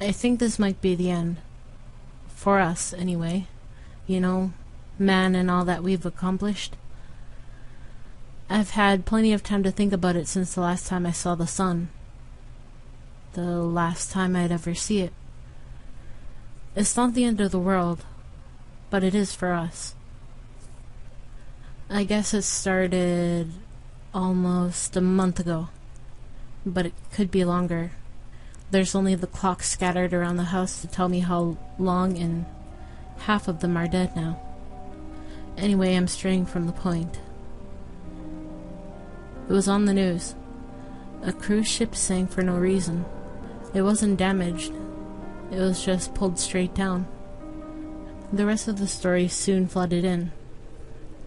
I think this might be the end. For us, anyway. You know, man and all that we've accomplished. I've had plenty of time to think about it since the last time I saw the sun. The last time I'd ever see it. It's not the end of the world, but it is for us. I guess it started almost a month ago, but it could be longer. There's only the clocks scattered around the house to tell me how long, and half of them are dead now. Anyway, I'm straying from the point. It was on the news. A cruise ship sank for no reason. It wasn't damaged. It was just pulled straight down. The rest of the story soon flooded in.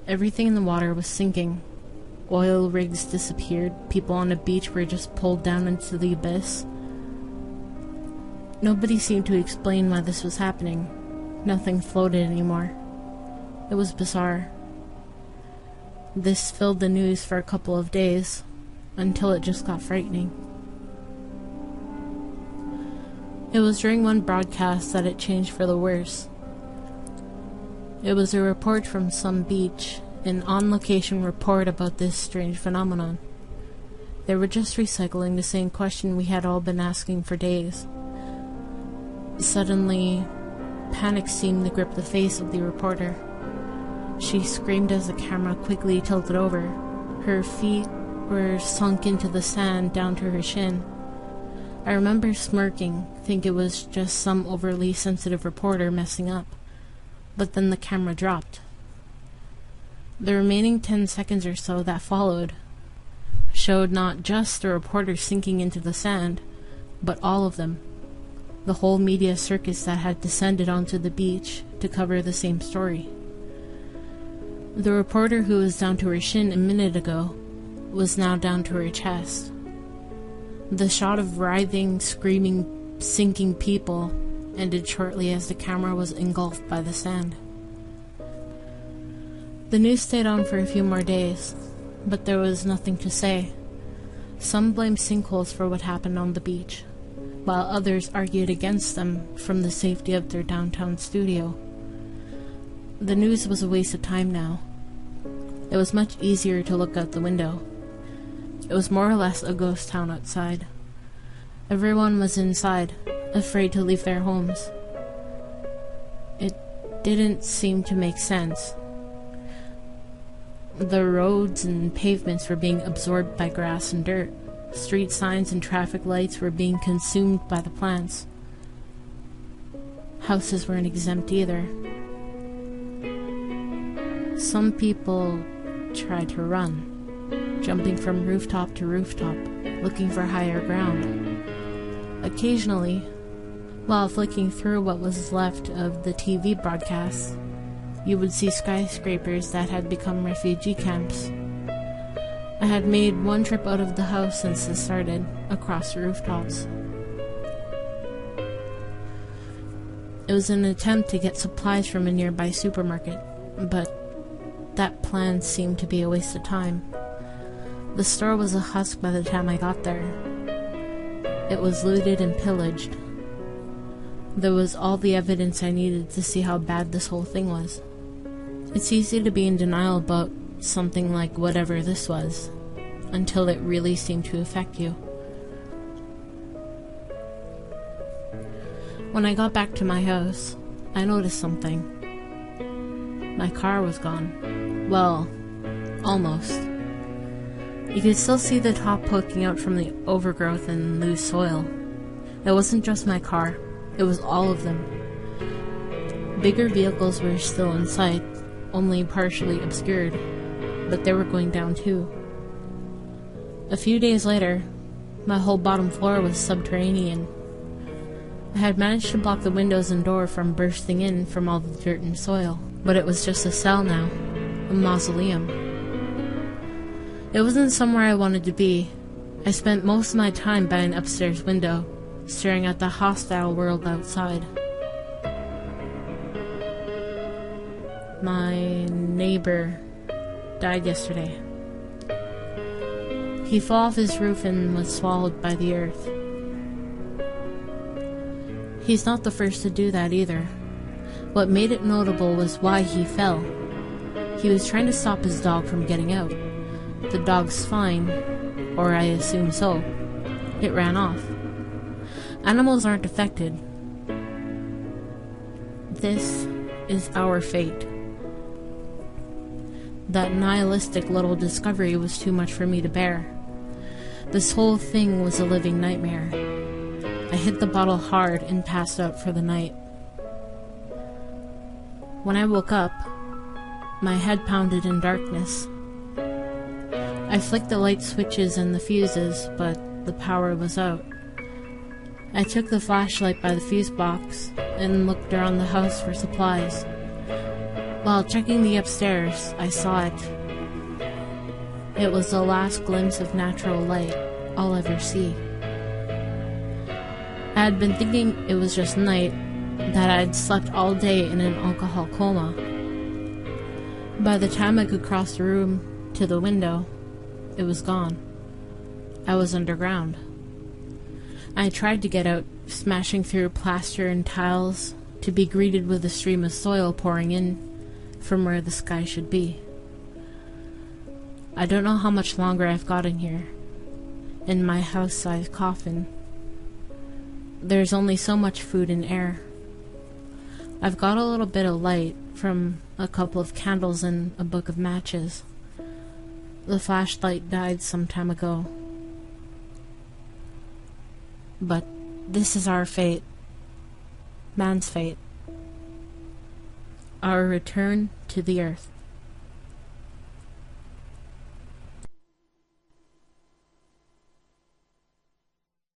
Everything in the water was sinking. Oil rigs disappeared. People on the beach were just pulled down into the abyss. Nobody seemed to explain why this was happening. Nothing floated anymore. It was bizarre. This filled the news for a couple of days, until it just got frightening. It was during one broadcast that it changed for the worse. It was a report from some beach, an on-location report about this strange phenomenon. They were just recycling the same question we had all been asking for days. Suddenly, panic seemed to grip the face of the reporter. She screamed as the camera quickly tilted over. Her feet were sunk into the sand down to her shin. I remember smirking, think it was just some overly sensitive reporter messing up. But then the camera dropped. The remaining 10 seconds or so that followed showed not just the reporter sinking into the sand, but all of them. The whole media circus that had descended onto the beach to cover the same story. The reporter who was down to her shin a minute ago was now down to her chest. The shot of writhing, screaming, sinking people ended shortly as the camera was engulfed by the sand. The news stayed on for a few more days, but there was nothing to say. Some blamed sinkholes for what happened on the beach, while others argued against them from the safety of their downtown studio. The news was a waste of time now. It was much easier to look out the window. It was more or less a ghost town outside. Everyone was inside, afraid to leave their homes. It didn't seem to make sense. The roads and pavements were being absorbed by grass and dirt. Street signs and traffic lights were being consumed by the plants. Houses weren't exempt either. Some people tried to run, jumping from rooftop to rooftop, looking for higher ground. Occasionally, while flicking through what was left of the TV broadcasts, you would see skyscrapers that had become refugee camps. I had made one trip out of the house since this started, across the rooftops. It was an attempt to get supplies from a nearby supermarket, but that plan seemed to be a waste of time. The store was a husk by the time I got there. It was looted and pillaged. There was all the evidence I needed to see how bad this whole thing was. It's easy to be in denial about something like whatever this was, until it really seemed to affect you. When I got back to my house, I noticed something. My car was gone. Well, almost. You could still see the top poking out from the overgrowth and loose soil. It wasn't just my car, it was all of them. Bigger vehicles were still in sight, only partially obscured, but they were going down too. A few days later, my whole bottom floor was subterranean. I had managed to block the windows and door from bursting in from all the dirt and soil, but it was just a cell now, a mausoleum. It wasn't somewhere I wanted to be. I spent most of my time by an upstairs window, staring at the hostile world outside. My neighbor died yesterday. He fell off his roof and was swallowed by the earth. He's not the first to do that either. What made it notable was why he fell. He was trying to stop his dog from getting out. The dog's fine, or I assume so. It ran off. Animals aren't affected. This is our fate. That nihilistic little discovery was too much for me to bear. This whole thing was a living nightmare. I hit the bottle hard and passed out for the night. When I woke up, my head pounded in darkness. I flicked the light switches and the fuses, but the power was out. I took the flashlight by the fuse box and looked around the house for supplies. While checking the upstairs, I saw it. It was the last glimpse of natural light I'll ever see. I had been thinking it was just night, that I'd slept all day in an alcohol coma. By the time I could cross the room to the window, it was gone. I was underground. I tried to get out, smashing through plaster and tiles, to be greeted with a stream of soil pouring in from where the sky should be. I don't know how much longer I've got in here, in my house-sized coffin. There's only so much food and air. I've got a little bit of light from a couple of candles and a book of matches. The flashlight died some time ago. But this is our fate. Man's fate. Our return to the earth.